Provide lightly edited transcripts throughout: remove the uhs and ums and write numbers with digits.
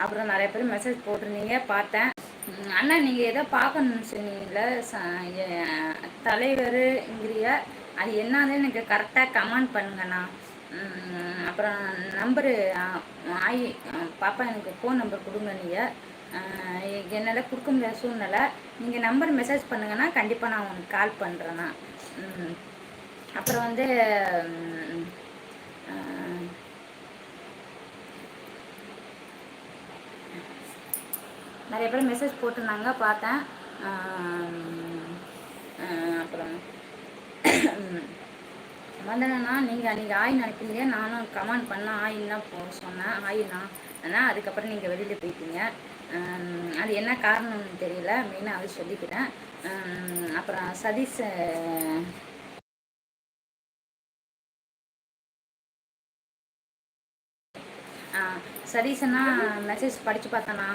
அப்புறம் நிறைய பேர் மெசேஜ் போட்டிருந்தீங்க பார்த்தேன். அண்ணா நீங்கள் எதோ பார்க்கணுன்னு சொன்னீங்கள தலைவருங்கிறிய, அது என்னன்னு எனக்கு கரெக்டாக கமெண்ட் பண்ணுங்கண்ணா. அப்புறம் நம்பரு ஆயி பாப்பா எனக்கு ஃபோன் நம்பர் கொடுங்க. நீங்கள் என்னால் கொடுக்க முடியாத சூழ்நிலை. நீங்கள் நம்பர் மெசேஜ் பண்ணுங்கன்னா கண்டிப்பாக நான் உங்களுக்கு கால் பண்ணுறேண்ணா. அப்புறம் வந்து நிறைய பேர் மெசேஜ் போட்டிருந்தாங்க பார்த்தேன். அப்புறம் வந்தேன்னா நீங்கள் ஆயின் அனுப்பிங்க. நானும் கமெண்ட் பண்ணேன், ஆயின் தான் சொன்னேன், ஆயினா ஆனால் அதுக்கப்புறம் நீங்கள் வெளியில் போயிட்டீங்க. அது என்ன காரணம்னு தெரியல, மெயினாக அது சொல்லிக்கிறேன். அப்புறம் சதீஷ் சதீஷன்னா மெசேஜ் படித்து பார்த்தேண்ணா.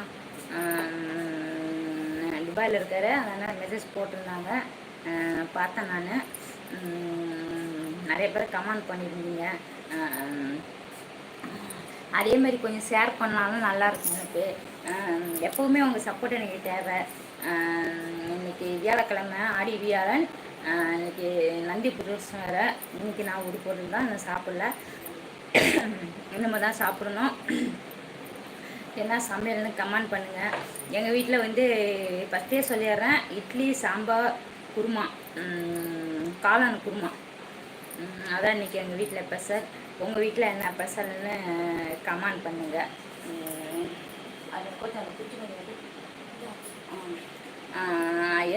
துபாயில் இருக்கார், அதனால் மெசேஜ் போட்டிருந்தாங்க, பார்த்தேன் நான். நிறைய பேர் கமெண்ட் பண்ணியிருந்தீங்க. அதே மாதிரி கொஞ்சம் ஷேர் பண்ணாலும் நல்லாயிருக்கும் எனக்கு. எப்போவுமே உங்கள் சப்போர்ட் எனக்கு தேவை. இன்றைக்கி வியாழக்கிழமை, ஆடி வியாழன். இன்றைக்கி நந்தி புதுசு வேறு. இன்றைக்கி நான் ஒரு பொருள் தான் இன்னும் சாப்பிடல, இனிமே தான் சாப்பிடணும். என்ன சமையல்னு கமெண்ட் பண்ணுங்கள். எங்கள் வீட்டில் வந்து ஃபஸ்ட்டே சொல்லிடுறேன், இட்லி, சாம்பார், குருமா, காளான் குருமா. அதான் இன்றைக்கி எங்கள் வீட்டில் ஸ்பெஷல். உங்கள் வீட்டில் என்ன ஸ்பெஷல்னு கமெண்ட் பண்ணுங்கள். அது கொஞ்சம்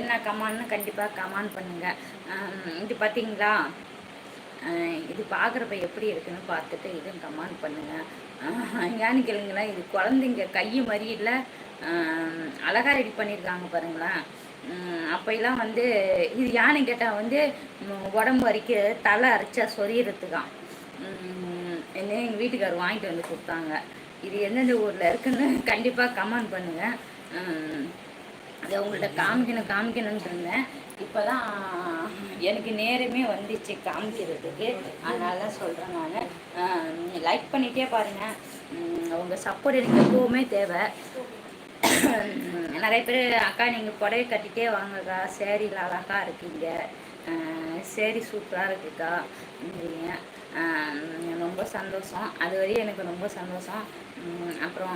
என்ன கமெண்ட்னு கண்டிப்பாக கமெண்ட் பண்ணுங்கள். இது பார்த்தீங்களா, இது பார்க்குறப்ப எப்படி இருக்குன்னு பார்த்துட்டு இதுவும் கமெண்ட் பண்ணுங்கள். ஏன்னு கேளுங்களேன், இது குழந்தைங்க கை மாதிரி இல்லை, அழகாக ரெடி பண்ணியிருக்காங்க பாருங்களேன். அப்போலாம் வந்து இது யானை கேட்டால் வந்து உடம்பு வரைக்கும் தலை அரைச்சா சொரியறதுக்கான். என்ன எங்கள் வீட்டுக்காரர் வாங்கிட்டு வந்து கொடுத்தாங்க. இது எந்தெந்த ஊரில் இருக்குன்னு கண்டிப்பாக கமெண்ட் பண்ணுங்கள். அதை உங்கள்கிட்ட காமிக்கணும்னு இருந்தேன். இப்போ தான் எனக்கு நேரமே வந்துச்சு காமிக்கிறதுக்கு, அதனால தான் சொல்கிறேன் நான். லைக் பண்ணிகிட்டே பாருங்கள். உங்கள் சப்போர்ட் எனக்கு எப்போவுமே தேவை. நிறைய பேர் அக்கா நீங்கள் புடவை கட்டிகிட்டே வாங்கக்கா, சேரீயில் அழகாக இருக்கீங்க, சேரீ சூப்பராக இருக்குக்கா அப்படிங்க. ரொம்ப சந்தோஷம், அது வரையும் எனக்கு ரொம்ப சந்தோஷம். அப்புறம்